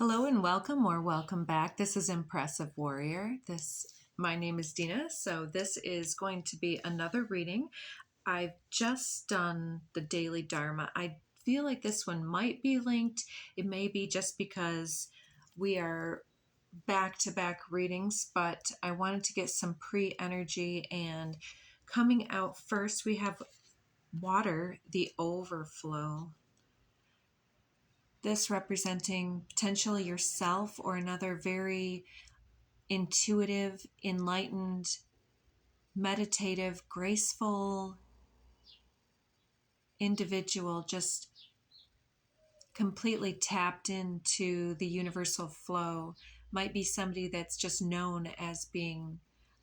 Hello and welcome or welcome back. This is Impressive Warrior. My name is Dina, so this is going to be another reading. I've just done the Daily Dharma. I feel like this one might be linked. It may be just because we are back-to-back readings, but I wanted to get some pre-energy. And coming out first, we have Water, the Overflow. This representing potentially yourself or another very intuitive, enlightened, meditative, graceful individual, just completely tapped into the universal flow. Might be somebody that's just known as being,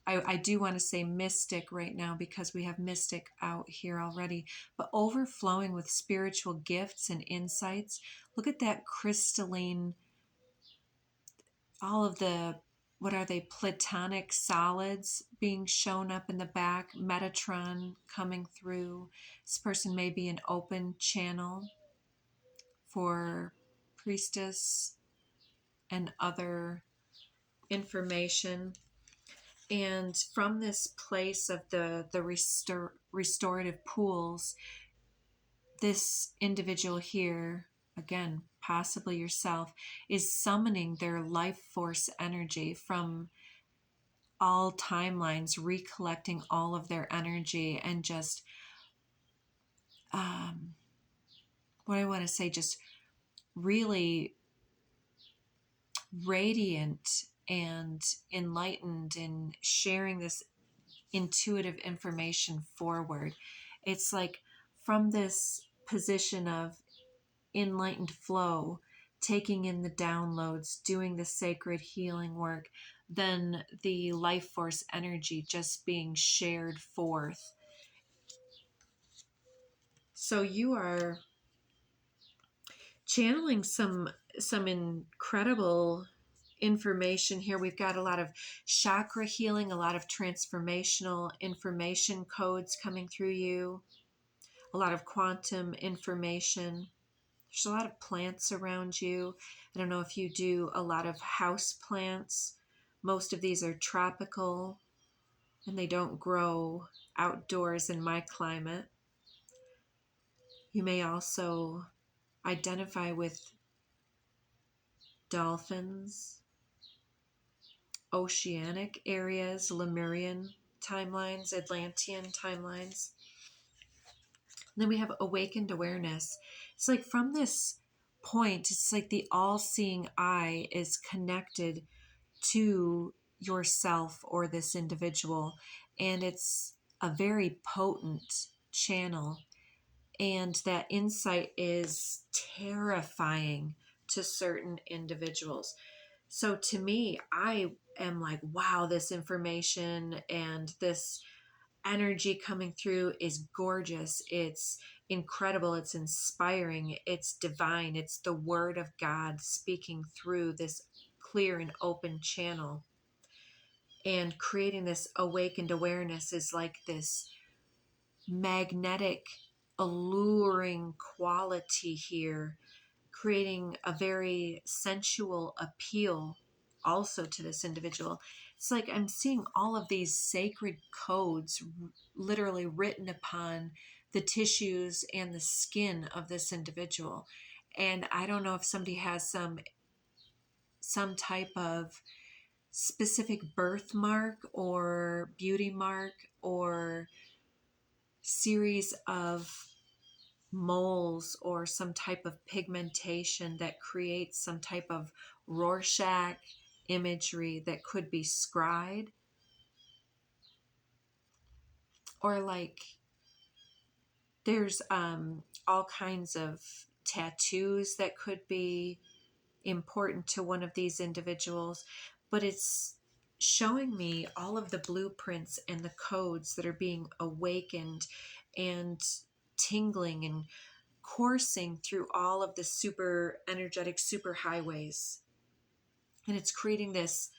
I do want to say mystic right now because we have mystic out here already, but overflowing with spiritual gifts and insights. Look at that crystalline, all of the, what are they, platonic solids being shown up in the back, Metatron coming through. This person may be an open channel for priestess and other information. And from this place of the restorative pools, this individual here, again, possibly yourself, is summoning their life force energy from all timelines, recollecting all of their energy and just, what I want to say, just really radiant and enlightened in sharing this intuitive information forward. It's like from this position of enlightened flow, taking in the downloads, doing the sacred healing work, then the life force energy just being shared forth. So you are channeling some incredible information here. We've got a lot of chakra healing, a lot of transformational information codes coming through you, a lot of quantum information. There's a lot of plants around you. I don't know if you do a lot of house plants. Most of these are tropical and they don't grow outdoors in my climate. You may also identify with dolphins, oceanic areas, Lemurian timelines, Atlantean timelines. And then we have awakened awareness. It's like from this point, it's like the all-seeing eye is connected to yourself or this individual, and it's a very potent channel, and that insight is terrifying to certain individuals. So to me, I am like, wow, this information and this energy coming through is gorgeous. It's incredible. It's inspiring. It's divine. It's the word of God speaking through this clear and open channel. And creating this awakened awareness is like this magnetic, alluring quality here, creating a very sensual appeal also to this individual. It's like I'm seeing all of these sacred codes literally written upon the tissues and the skin of this individual. And I don't know if somebody has some type of specific birthmark or beauty mark or series of moles or some type of pigmentation that creates some type of Rorschach imagery that could be scryed, or like there's all kinds of tattoos that could be important to one of these individuals, but it's showing me all of the blueprints and the codes that are being awakened and tingling and coursing through all of the super energetic super highways. And it's creating this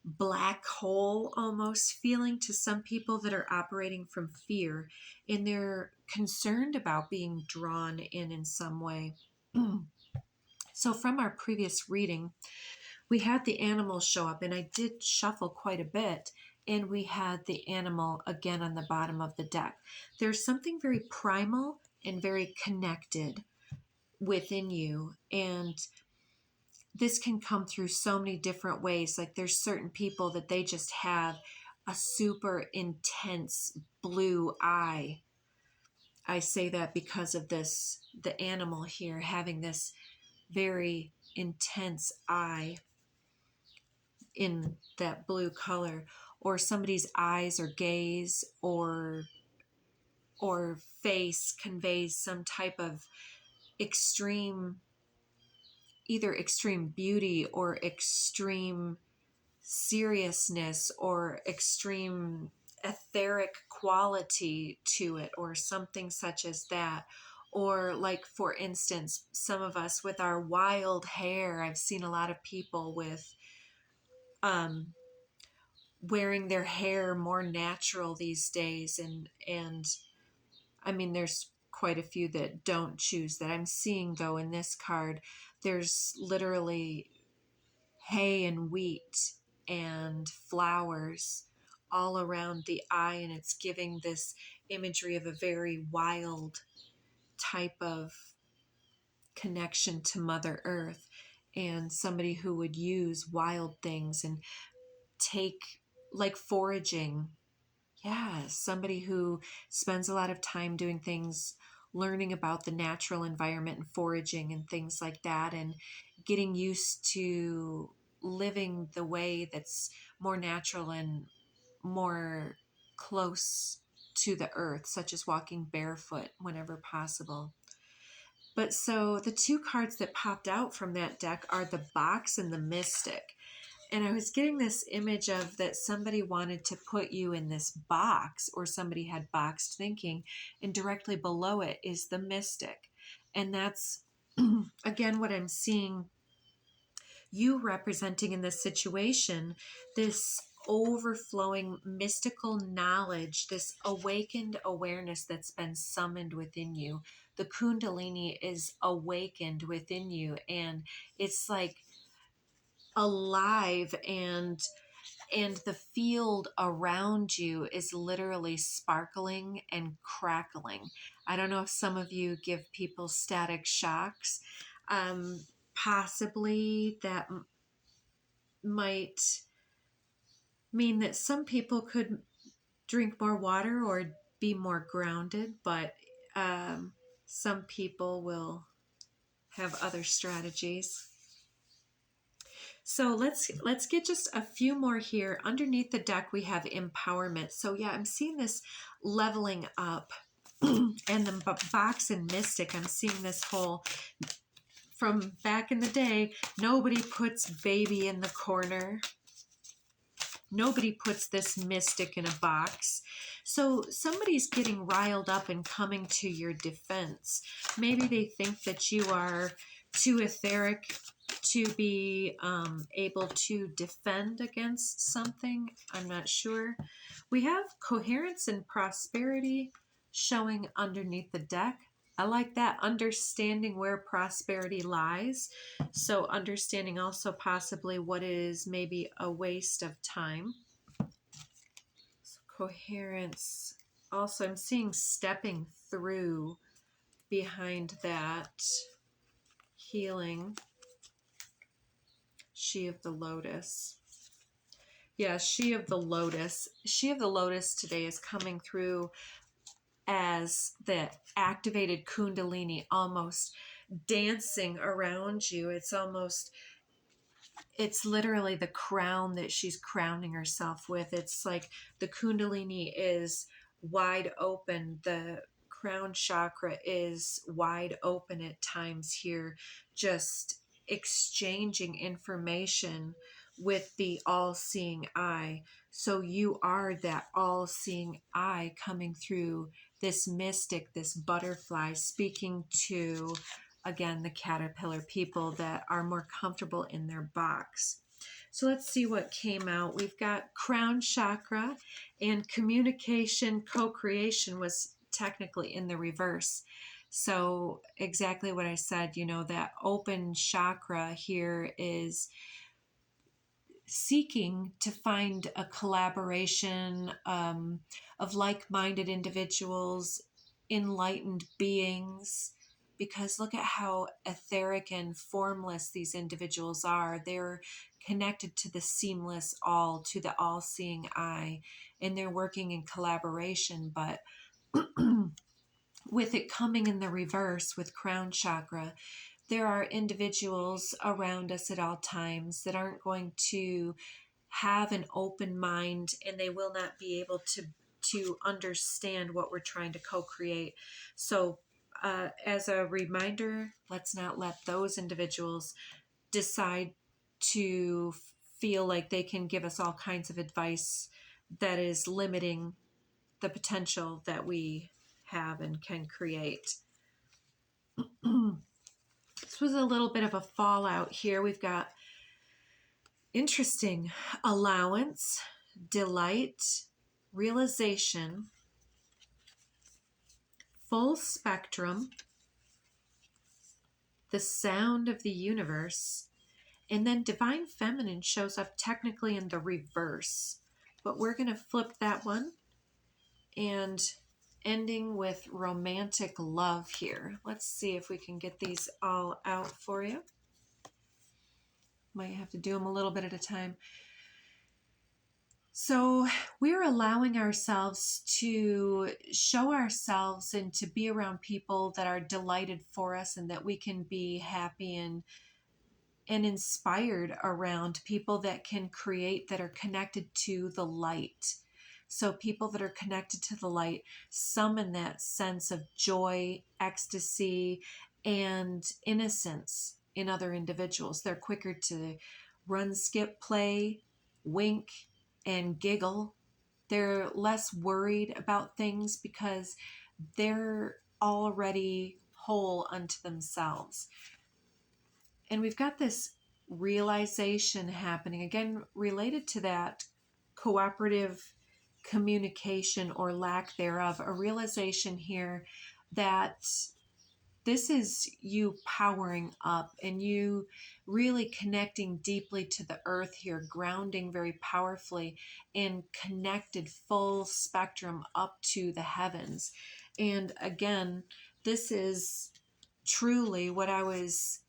black hole almost feeling to some people that are operating from fear, and they're concerned about being drawn in some way. So from our previous reading, we had the animals show up, and I did shuffle quite a bit, and we had the animal again on the bottom of the deck. There's something very primal and very connected within you, and this can come through so many different ways. Like there's certain people that they just have a super intense blue eye. I say that because of this, the animal here having this very intense eye in that blue color, or somebody's eyes or gaze or face conveys some type of extreme, either extreme beauty or extreme seriousness or extreme etheric quality to it, or something such as that. Or like, for instance, some of us with our wild hair, I've seen a lot of people with wearing their hair more natural these days, and I mean, there's quite a few that don't choose that. I'm seeing, though, in this card, there's literally hay and wheat and flowers all around the eye, and it's giving this imagery of a very wild type of connection to Mother Earth, and somebody who would use wild things and take, like foraging. Yeah, somebody who spends a lot of time doing things, learning about the natural environment and foraging and things like that, and getting used to living the way that's more natural and more close to the earth, such as walking barefoot whenever possible. But so the two cards that popped out from that deck are the Box and the Mystic. And I was getting this image of that somebody wanted to put you in this box, or somebody had boxed thinking, and directly below it is the Mystic. And that's, again, what I'm seeing you representing in this situation, this overflowing mystical knowledge, this awakened awareness that's been summoned within you. The Kundalini is awakened within you, and it's like alive, and the field around you is literally sparkling and crackling. I don't know if some of you give people static shocks. Possibly that might mean that some people could drink more water or be more grounded, but some people will have other strategies. So let's get just a few more here. Underneath the deck, we have empowerment. So yeah, I'm seeing this leveling up. And the Box and Mystic, I'm seeing this whole, from back in the day, nobody puts baby in the corner. Nobody puts this mystic in a box. So somebody's getting riled up and coming to your defense. Maybe they think that you are too etheric to be able to defend against something. I'm not sure. We have coherence and prosperity showing underneath the deck. I like that, understanding where prosperity lies. So understanding also possibly what is maybe a waste of time. So coherence. Also, I'm seeing stepping through behind that. Healing. She of the Lotus. Yeah, She of the Lotus. She of the Lotus today is coming through as the activated Kundalini, almost dancing around you. It's literally the crown that she's crowning herself with. It's like the Kundalini is wide open. The crown chakra is wide open at times here, just exchanging information with the all-seeing eye. So you are that all-seeing eye coming through this mystic, this butterfly, speaking to, again, the caterpillar people that are more comfortable in their box. So let's see what came out. We've got crown chakra, and communication, co-creation was technically in the reverse. So exactly what I said, you know, that open chakra here is seeking to find a collaboration of like-minded individuals, enlightened beings, because look at how etheric and formless these individuals are. They're connected to the seamless all, to the all-seeing eye, and they're working in collaboration. But with it coming in the reverse with crown chakra, there are individuals around us at all times that aren't going to have an open mind, and they will not be able to understand what we're trying to co-create. So as a reminder, let's not let those individuals decide to feel like they can give us all kinds of advice that is limiting the potential that we have and can create. This was a little bit of a fallout here. We've got interesting allowance, delight, realization, full spectrum, the sound of the universe, and then divine feminine shows up technically in the reverse. But we're going to flip that one and ending with romantic love here. Let's see if we can get these all out for you. Might have to do them a little bit at a time. So we're allowing ourselves to show ourselves and to be around people that are delighted for us, and that we can be happy and inspired around people that can create, that are connected to the light. So people that are connected to the light summon that sense of joy, ecstasy, and innocence in other individuals. They're quicker to run, skip, play, wink, and giggle. They're less worried about things because they're already whole unto themselves. And we've got this realization happening, again, related to that cooperative communication or lack thereof, a realization here that this is you powering up and you really connecting deeply to the earth here, grounding very powerfully and connected full spectrum up to the heavens. And again, this is truly what I was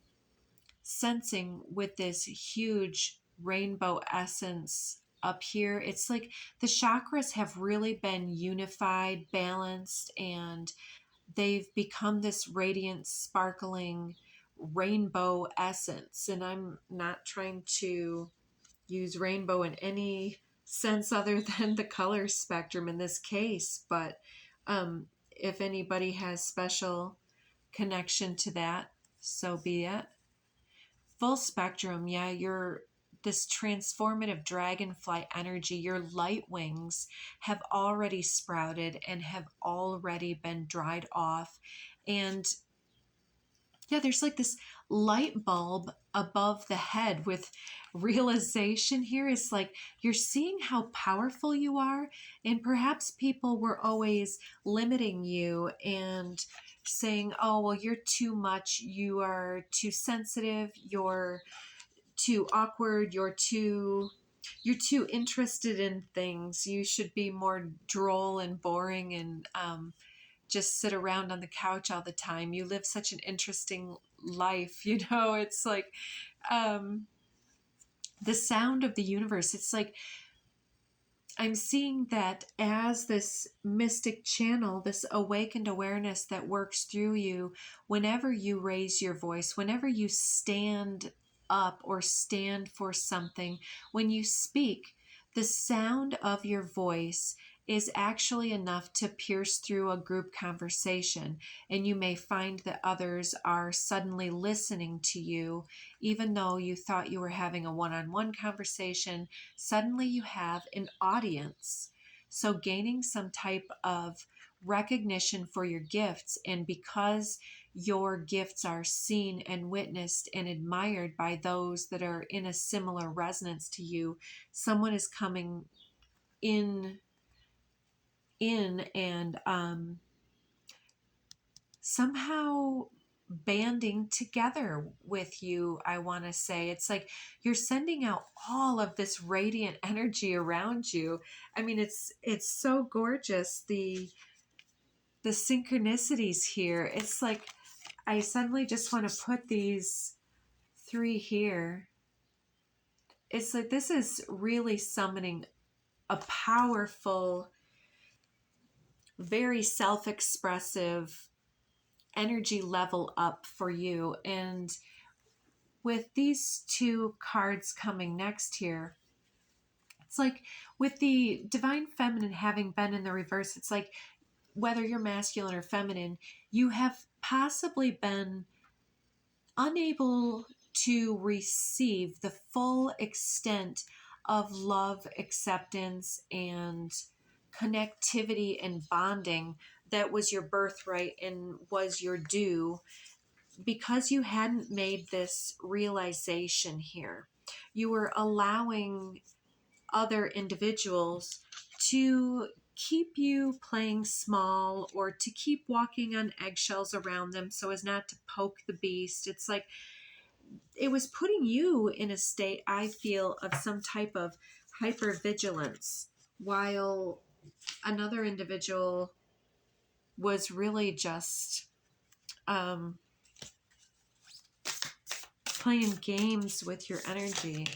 sensing with this huge rainbow essence up here. It's like the chakras have really been unified, balanced, and they've become this radiant, sparkling rainbow essence. And I'm not trying to use rainbow in any sense other than the color spectrum in this case, but if anybody has special connection to that, so be it. Full spectrum, yeah, you're this transformative dragonfly energy. Your light wings have already sprouted and have already been dried off. And yeah, there's like this light bulb above the head with realization here. Is like you're seeing how powerful you are, and perhaps people were always limiting you and saying, oh, well, you're too much, you are too sensitive, you're too awkward, you're too interested in things, you should be more droll and boring and just sit around on the couch all the time, you live such an interesting life. It's like the sound of the universe. It's like I'm seeing that as this mystic channel, this awakened awareness that works through you whenever you raise your voice, whenever you stand up or stand for something, when you speak, the sound of your voice is actually enough to pierce through a group conversation. And you may find that others are suddenly listening to you, even though you thought you were having a one-on-one conversation. Suddenly you have an audience. So gaining some type of recognition for your gifts, and because your gifts are seen and witnessed and admired by those that are in a similar resonance to you, someone is coming in and somehow banding together with you. I want to say it's like you're sending out all of this radiant energy around you. I mean, it's so gorgeous, the synchronicities here. It's like I suddenly just want to put these three here. It's like this is really summoning a powerful, very self-expressive energy level up for you. And with these two cards coming next here, it's like with the divine feminine having been in the reverse, it's like whether you're masculine or feminine, you have possibly been unable to receive the full extent of love, acceptance, and connectivity and bonding that was your birthright and was your due, because you hadn't made this realization here. You were allowing other individuals to keep you playing small or to keep walking on eggshells around them so as not to poke the beast. It's like it was putting you in a state, I feel, of some type of hypervigilance, while another individual was really just playing games with your energy.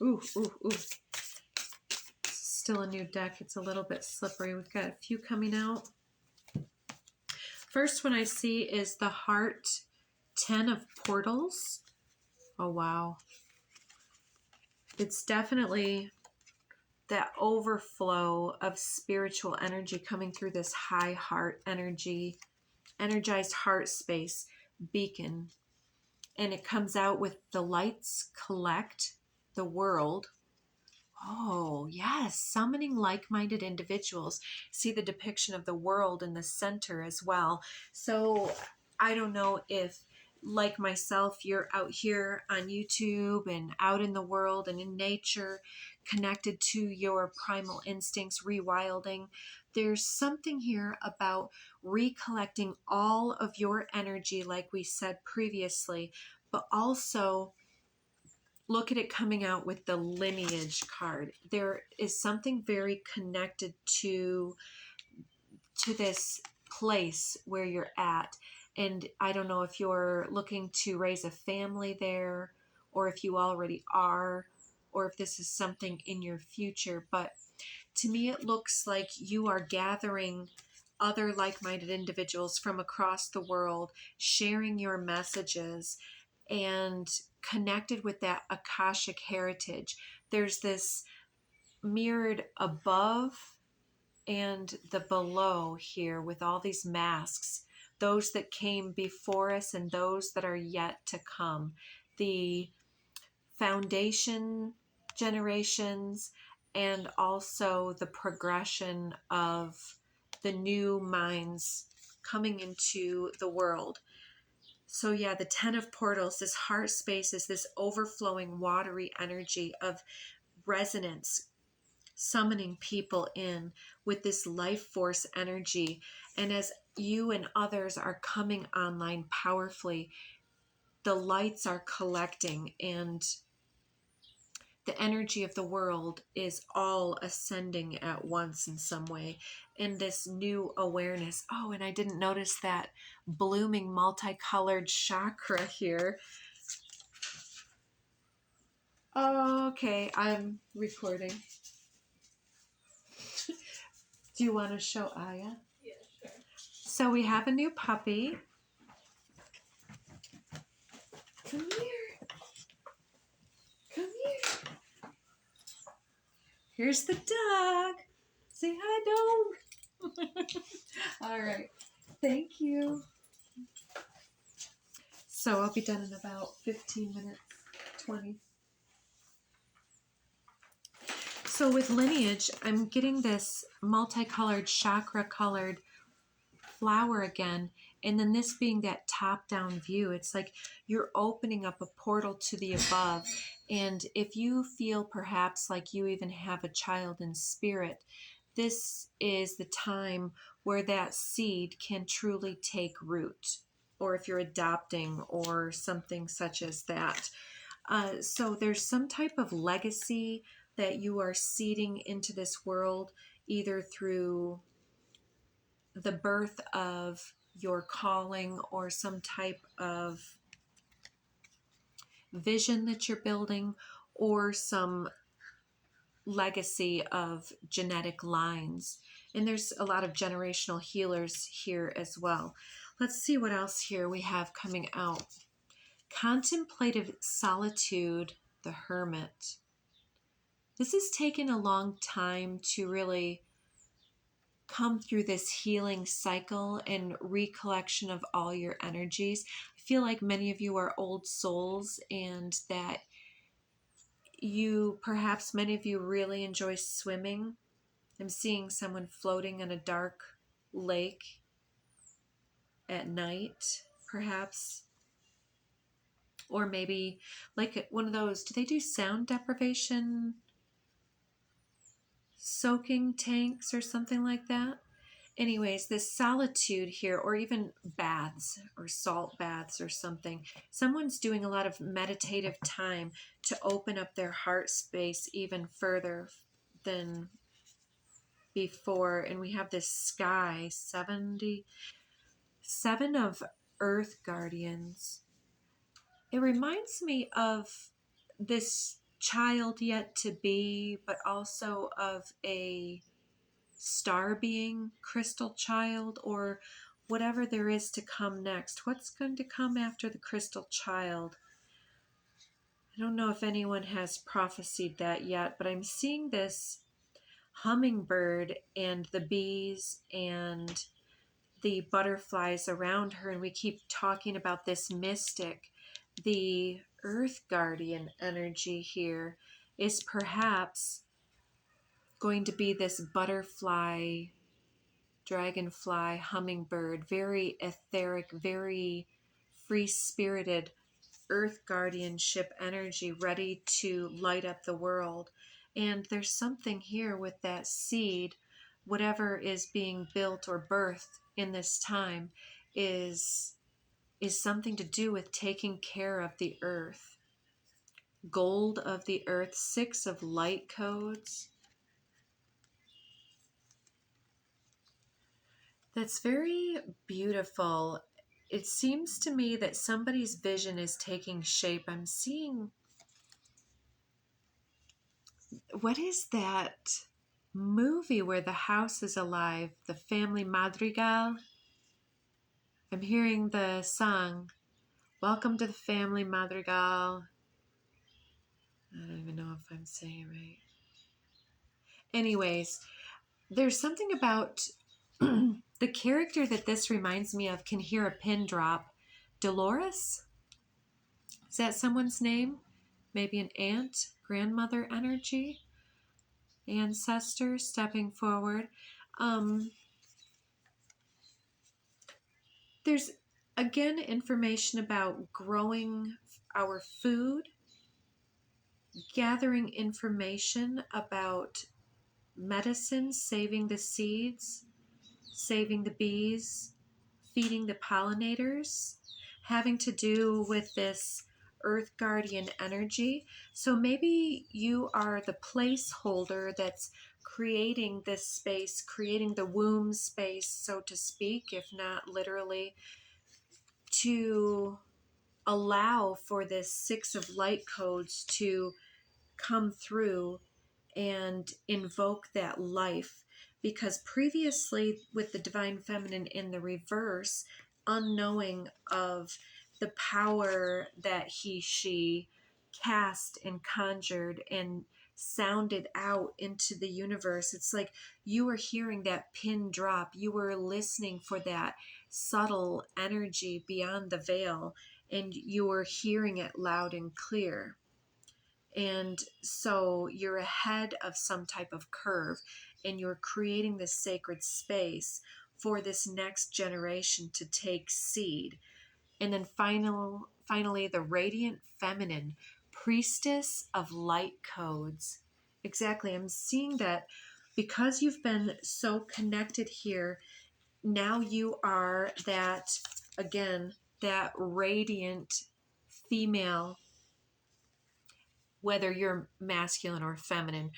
Ooh, ooh, ooh. Still a new deck. It's a little bit slippery. We've got a few coming out. First one I see is the Heart 10 of Portals. Oh, wow. It's definitely that overflow of spiritual energy coming through this high heart energy, energized heart space beacon. And it comes out with the lights collect the world. Oh, yes. Summoning like-minded individuals. See the depiction of the world in the center as well. So I don't know if, like myself, you're out here on YouTube and out in the world and in nature, connected to your primal instincts, rewilding. There's something here about recollecting all of your energy, like we said previously, but also look at it coming out with the lineage card. There is something very connected to this place where you're at. And I don't know if you're looking to raise a family there, or if you already are, or if this is something in your future. But to me, it looks like you are gathering other like-minded individuals from across the world, sharing your messages, and connected with that Akashic heritage. There's this mirrored above and the below here with all these masks, those that came before us and those that are yet to come. The foundation generations and also the progression of the new minds coming into the world. So yeah, the 10 of Portals, this heart space is this overflowing watery energy of resonance, summoning people in with this life force energy. And as you and others are coming online powerfully, the lights are collecting and the energy of the world is all ascending at once in some way in this new awareness. Oh, and I didn't notice that blooming multicolored chakra here. Oh, okay, I'm recording. Do you want to show Aya? Yeah, sure. So we have a new puppy. Come here. Come here. Here's the dog. Say hi, dog. All right. Thank you. So I'll be done in about 15 minutes, 20. So with lineage, I'm getting this multicolored, chakra-colored flower again. And then this being that top-down view, it's like you're opening up a portal to the above. And if you feel perhaps like you even have a child in spirit, this is the time where that seed can truly take root, or if you're adopting or something such as that. So there's some type of legacy that you are seeding into this world, either through the birth of your calling or some type of vision that you're building, or some legacy of genetic lines. And there's a lot of generational healers here as well. Let's see what else here we have coming out. Contemplative solitude, the hermit. This has taken a long time to really come through this healing cycle and recollection of all your energies. I feel like many of you are old souls, and that many of you really enjoy swimming. I'm seeing someone floating in a dark lake at night, perhaps. Or maybe like one of those, do they do sound deprivation soaking tanks or something like that? Anyways, this solitude here, or even baths or salt baths or something. Someone's doing a lot of meditative time to open up their heart space even further than before. And we have this sky, 77 of Earth Guardians. It reminds me of this child yet to be, but also of a star being, crystal child, or whatever there is to come next. What's going to come after the crystal child? I don't know if anyone has prophesied that yet, but I'm seeing this hummingbird and the bees and the butterflies around her, and we keep talking about this mystic. The earth guardian energy here is perhaps going to be this butterfly, dragonfly, hummingbird, very etheric, very free-spirited earth guardianship energy, ready to light up the world. And there's something here with that seed, whatever is being built or birthed in this time is something to do with taking care of the earth. Gold of the earth, 6 of light codes. That's very beautiful. It seems to me that somebody's vision is taking shape. I'm seeing, what is that movie where the house is alive? The Family Madrigal? I'm hearing the song, Welcome to the Family Madrigal. I don't even know if I'm saying it right. Anyways, there's something about the character that this reminds me of can hear a pin drop. Dolores? Is that someone's name? Maybe an aunt, grandmother energy, ancestor stepping forward. There's again information about growing our food, gathering information about medicine, saving the seeds, saving the bees, feeding the pollinators, having to do with this earth guardian energy. So maybe you are the placeholder that's creating this space, creating the womb space, so to speak, if not literally, to allow for this 6 of light codes to come through and invoke that life. Because previously, with the divine feminine in the reverse, unknowing of the power that she cast and conjured and sounded out into the universe, it's like you were hearing that pin drop. You were listening for that subtle energy beyond the veil, and you were hearing it loud and clear. And so you're ahead of some type of curve, and you're creating this sacred space for this next generation to take seed. And then finally, the radiant feminine, priestess of light codes. Exactly. I'm seeing that because you've been so connected here now you are that, again, that radiant female, whether you're masculine or feminine,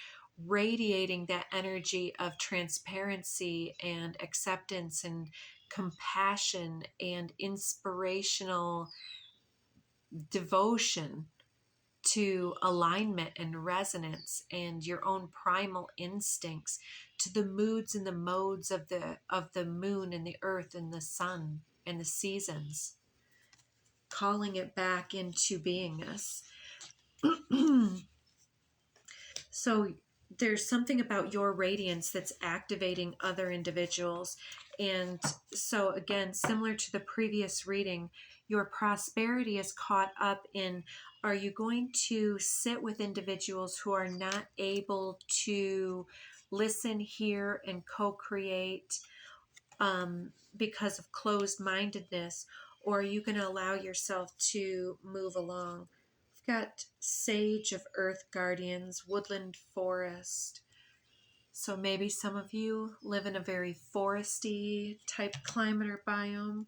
radiating that energy of transparency and acceptance and compassion and inspirational devotion to alignment and resonance and your own primal instincts, to the moods and the modes of the moon and the earth and the sun and the seasons, calling it back into beingness. So there's something about your radiance that's activating other individuals. And so again, similar to the previous reading, your prosperity is caught up in, are you going to sit with individuals who are not able to listen, hear, and co-create because of closed-mindedness, or are you going to allow yourself to move along? We've got Sage of Earth Guardians, Woodland Forest. So maybe some of you live in a very foresty type climate or biome.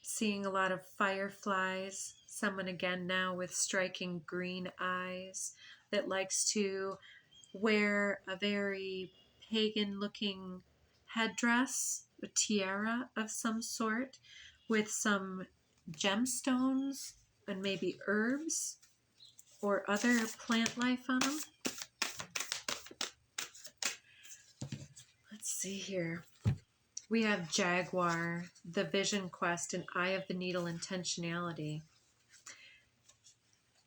Seeing a lot of fireflies. Someone again now with striking green eyes that likes to wear a very pagan looking headdress, a tiara of some sort with some gemstones and maybe herbs or other plant life on them. Let's see here. We have Jaguar, the Vision Quest, and Eye of the Needle Intentionality.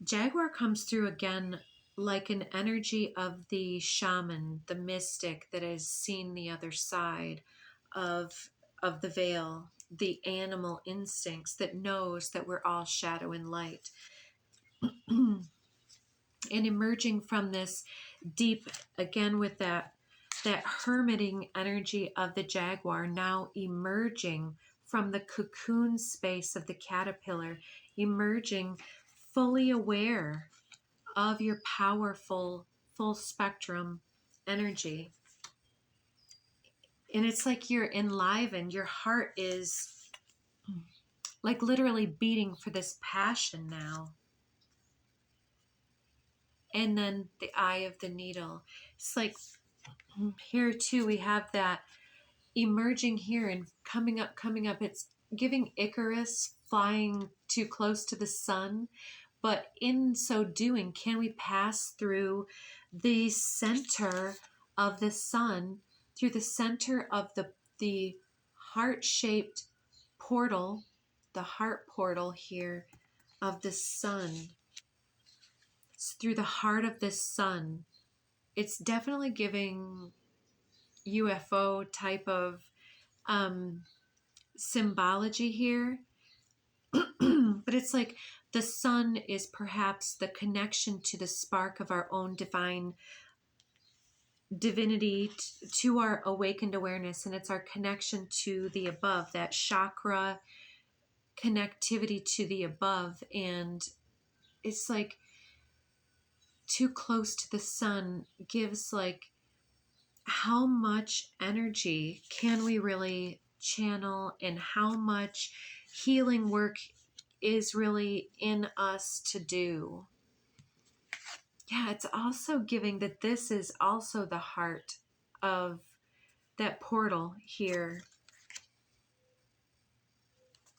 Jaguar comes through again like an energy of the shaman, the mystic that has seen the other side of the veil, the animal instincts that knows that we're all shadow and light. And emerging from this deep, again with that hermiting energy of the jaguar, now emerging from the cocoon space of the caterpillar, emerging fully aware of your powerful full spectrum energy. And it's like you're enlivened. Your heart is like literally beating for this passion now. And then the eye of the needle. It's like here too, we have that emerging here and coming up. It's giving Icarus flying too close to the sun. But in so doing, can we pass through the center of the sun, through the center of the heart-shaped portal, the heart portal here of the sun? It's through the heart of the sun. It's definitely giving UFO type of symbology here. But it's like the sun is perhaps the connection to the spark of our own divinity, to our awakened awareness, and it's our connection to the above, that chakra connectivity to the above. And it's like too close to the sun gives like, how much energy can we really channel, and how much healing work is really in us to do. Yeah, it's also giving that this is also the heart of that portal here.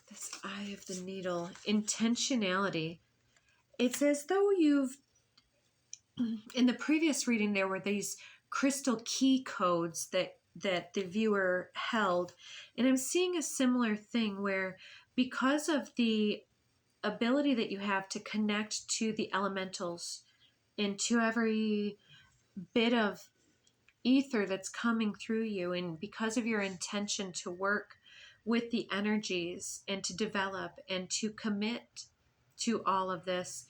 This eye of the needle, intentionality. It's as though you've, in the previous reading, there were these crystal key codes that the viewer held. And I'm seeing a similar thing where, because of the ability that you have to connect to the elementals and to every bit of ether that's coming through you, and because of your intention to work with the energies and to develop and to commit to all of this,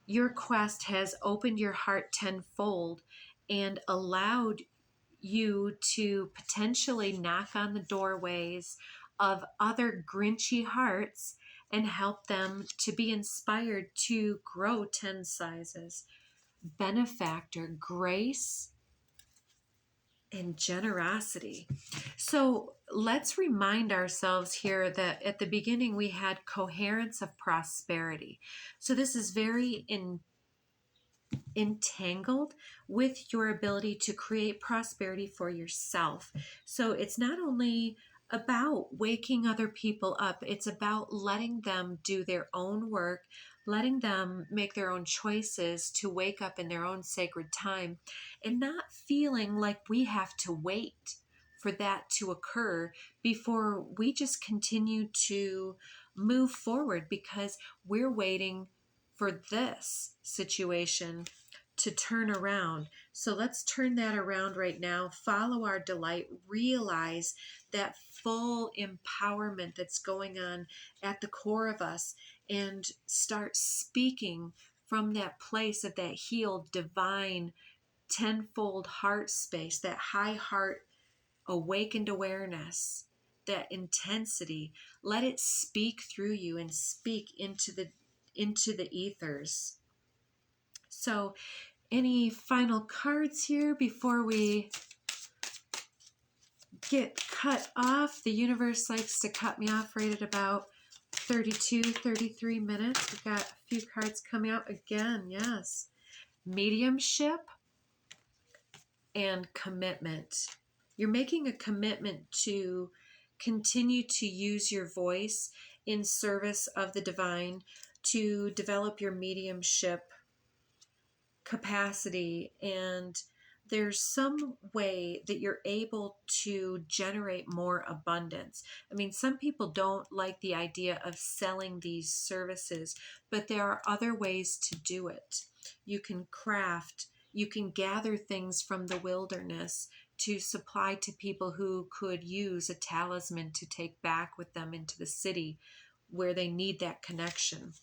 your quest has opened your heart tenfold and allowed you to potentially knock on the doorways of other grinchy hearts and help them to be inspired to grow 10 sizes. Benefactor, grace, and generosity. So let's remind ourselves here that at the beginning we had coherence of prosperity. So this is very entangled with your ability to create prosperity for yourself. So it's not only about waking other people up, it's about letting them do their own work, letting them make their own choices to wake up in their own sacred time, and not feeling like we have to wait for that to occur before we just continue to move forward because we're waiting for this situation to turn around. So let's turn that around right now. Follow our delight. Realize that full empowerment that's going on at the core of us and start speaking from that place of that healed, divine, tenfold heart space, that high heart, awakened awareness, that intensity. Let it speak through you and speak into the ethers. So any final cards here before we get cut off? The universe likes to cut me off right at about 33 minutes. We've got a few cards coming out again. Yes. Mediumship and commitment. You're making a commitment to continue to use your voice in service of the divine, to develop your mediumship capacity, and there's some way that you're able to generate more abundance. I mean, some people don't like the idea of selling these services, but there are other ways to do it. You can craft, you can gather things from the wilderness to supply to people who could use a talisman to take back with them into the city where they need that connection,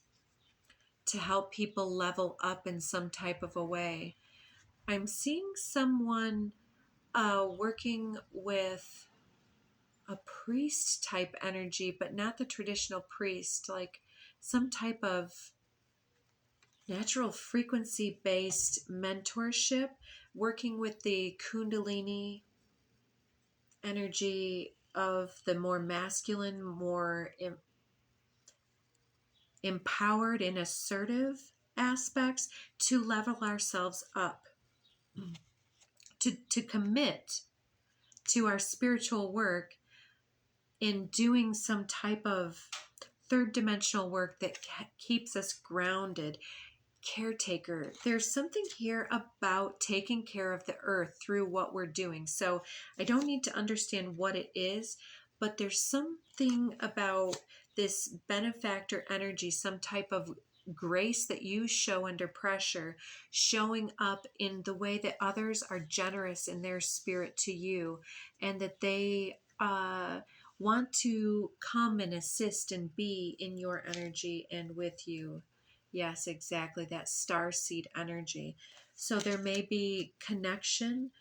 to help people level up in some type of a way. I'm seeing someone working with a priest type energy, but not the traditional priest, like some type of natural frequency based mentorship, working with the Kundalini energy of the more masculine, more empowered and assertive aspects to level ourselves up, to commit to our spiritual work in doing some type of third dimensional work that keeps us grounded. Caretaker. There's something here about taking care of the earth through what we're doing. So I don't need to understand what it is, but there's something about this benefactor energy, some type of grace that you show under pressure, showing up in the way that others are generous in their spirit to you, and that they want to come and assist and be in your energy and with you. Yes, exactly. That star seed energy. So there may be connection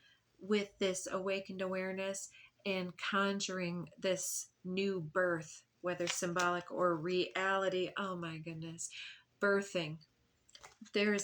with this awakened awareness and conjuring this new birth, whether symbolic or reality. Oh my goodness. Birthing. There is